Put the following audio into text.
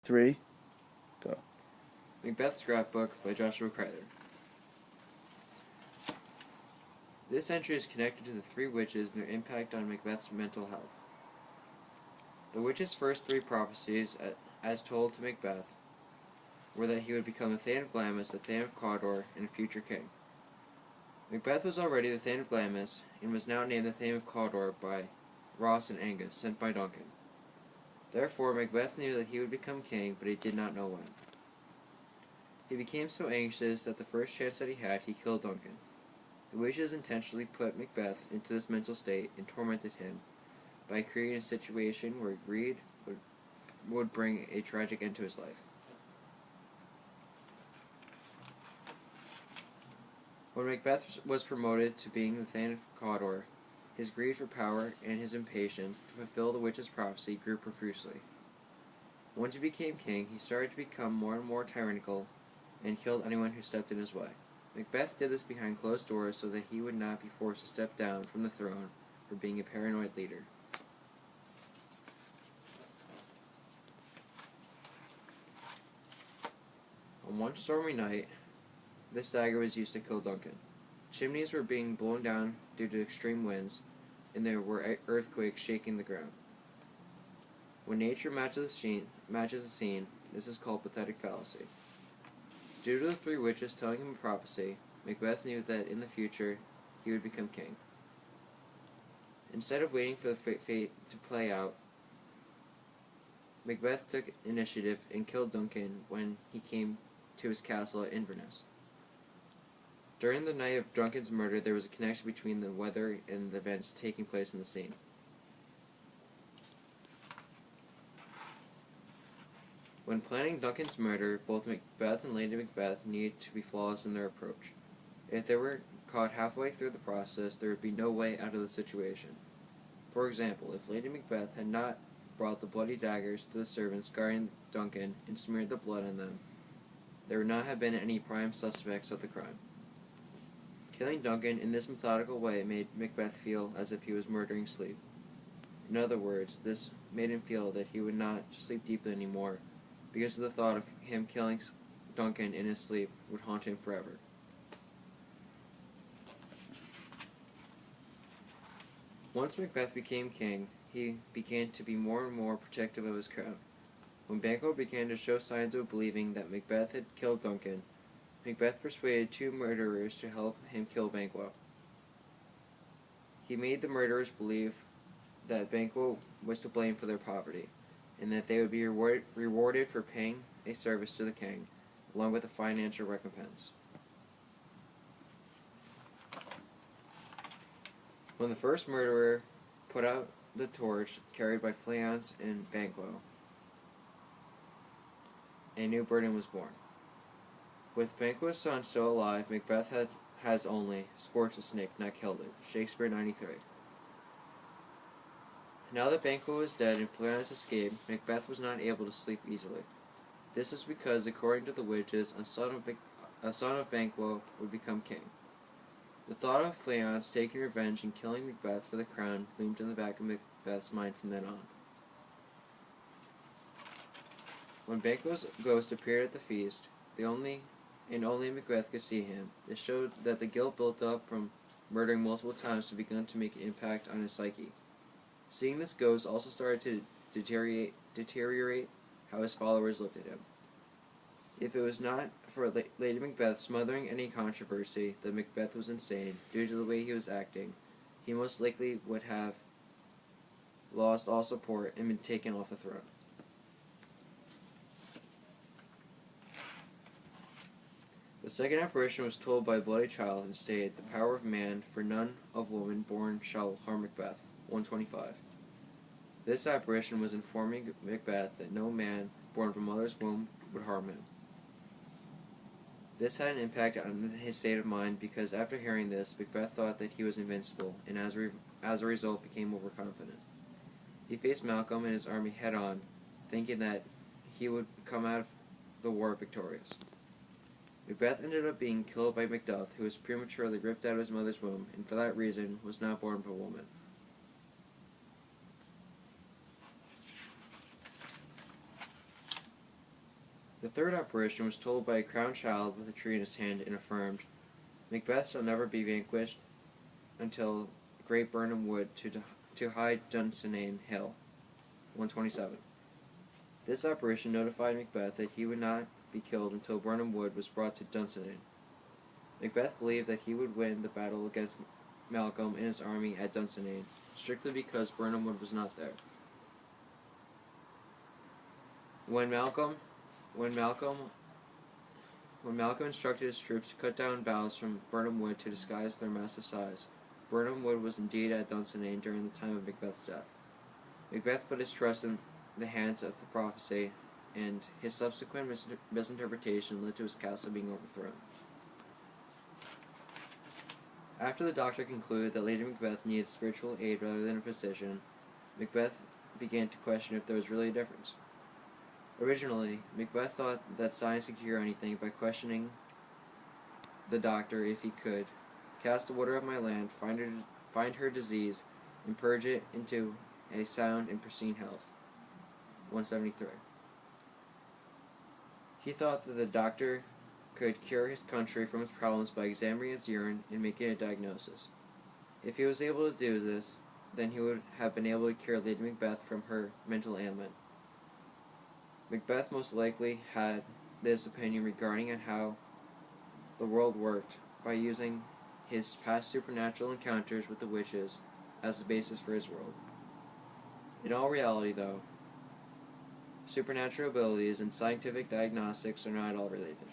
3, go. Macbeth Scrapbook by Joshua Crowther. This entry is connected to the three witches and their impact on Macbeth's mental health. The witches' first three prophecies, as told to Macbeth, were that he would become the Thane of Glamis, the Thane of Cawdor, and a future king. Macbeth was already the Thane of Glamis, and was now named the Thane of Cawdor by Ross and Angus, sent by Duncan. Therefore, Macbeth knew that he would become king, but he did not know when. He became so anxious that the first chance that he had, he killed Duncan. The witches intentionally put Macbeth into this mental state and tormented him by creating a situation where greed would bring a tragic end to his life. When Macbeth was promoted to being the Thane of Cawdor, his greed for power and his impatience to fulfill the witch's prophecy grew profusely. Once he became king, he started to become more and more tyrannical and killed anyone who stepped in his way. Macbeth did this behind closed doors so that he would not be forced to step down from the throne for being a paranoid leader. On one stormy night, this dagger was used to kill Duncan. Chimneys were being blown down due to extreme winds, and there were earthquakes shaking the ground. When nature matches the scene, this is called pathetic fallacy. Due to the three witches telling him a prophecy, Macbeth knew that in the future he would become king. Instead of waiting for the fate to play out, Macbeth took initiative and killed Duncan when he came to his castle at Inverness. During the night of Duncan's murder, there was a connection between the weather and the events taking place in the scene. When planning Duncan's murder, both Macbeth and Lady Macbeth needed to be flawless in their approach. If they were caught halfway through the process, there would be no way out of the situation. For example, if Lady Macbeth had not brought the bloody daggers to the servants guarding Duncan and smeared the blood on them, there would not have been any prime suspects of the crime. Killing Duncan in this methodical way made Macbeth feel as if he was murdering sleep. In other words, this made him feel that he would not sleep deeply anymore, because the thought of him killing Duncan in his sleep would haunt him forever. Once Macbeth became king, he began to be more and more protective of his crown. When Banquo began to show signs of believing that Macbeth had killed Duncan, Macbeth persuaded two murderers to help him kill Banquo. He made the murderers believe that Banquo was to blame for their poverty, and that they would be rewarded for paying a service to the king, along with a financial recompense. When the first murderer put out the torch carried by Fleance and Banquo, a new burden was born. With Banquo's son still alive, Macbeth has only scorched a snake, not killed it. Shakespeare 93. Now that Banquo was dead and Fleance escaped, Macbeth was not able to sleep easily. This is because, according to the witches, a son of Banquo would become king. The thought of Fleance taking revenge and killing Macbeth for the crown loomed in the back of Macbeth's mind from then on. When Banquo's ghost appeared at the feast, only Macbeth could see him. This showed that the guilt built up from murdering multiple times had begun to make an impact on his psyche. Seeing this ghost also started to deteriorate how his followers looked at him. If it was not for Lady Macbeth smothering any controversy that Macbeth was insane due to the way he was acting, he most likely would have lost all support and been taken off the throne. The second apparition was told by a bloody child and stated, "The power of man, for none of woman born shall harm Macbeth." 125. This apparition was informing Macbeth that no man born from mother's womb would harm him. This had an impact on his state of mind because after hearing this, Macbeth thought that he was invincible and as a result became overconfident. He faced Malcolm and his army head-on, thinking that he would come out of the war victorious. Macbeth ended up being killed by Macduff, who was prematurely ripped out of his mother's womb, and for that reason was not born of a woman. The third apparition was told by a crowned child with a tree in his hand and affirmed, Macbeth shall never be vanquished until great Birnam Wood to high Dunsinane Hill. 127. This apparition notified Macbeth that he would not be killed until Birnam Wood was brought to Dunsinane. Macbeth believed that he would win the battle against Malcolm and his army at Dunsinane, strictly because Birnam Wood was not there. When Malcolm instructed his troops to cut down boughs from Birnam Wood to disguise their massive size, Birnam Wood was indeed at Dunsinane during the time of Macbeth's death. Macbeth put his trust in the hands of the prophecy, and his subsequent misinterpretation led to his castle being overthrown. After the doctor concluded that Lady Macbeth needed spiritual aid rather than a physician, Macbeth began to question if there was really a difference. Originally, Macbeth thought that science could cure anything by questioning the doctor if he could cast the water of my land, find her disease, and purge it into a sound and pristine health. 173. He thought that the doctor could cure his country from its problems by examining its urine and making a diagnosis. If he was able to do this, then he would have been able to cure Lady Macbeth from her mental ailment. Macbeth most likely had this opinion regarding how the world worked by using his past supernatural encounters with the witches as the basis for his world. In all reality, though, supernatural abilities and scientific diagnostics are not at all related.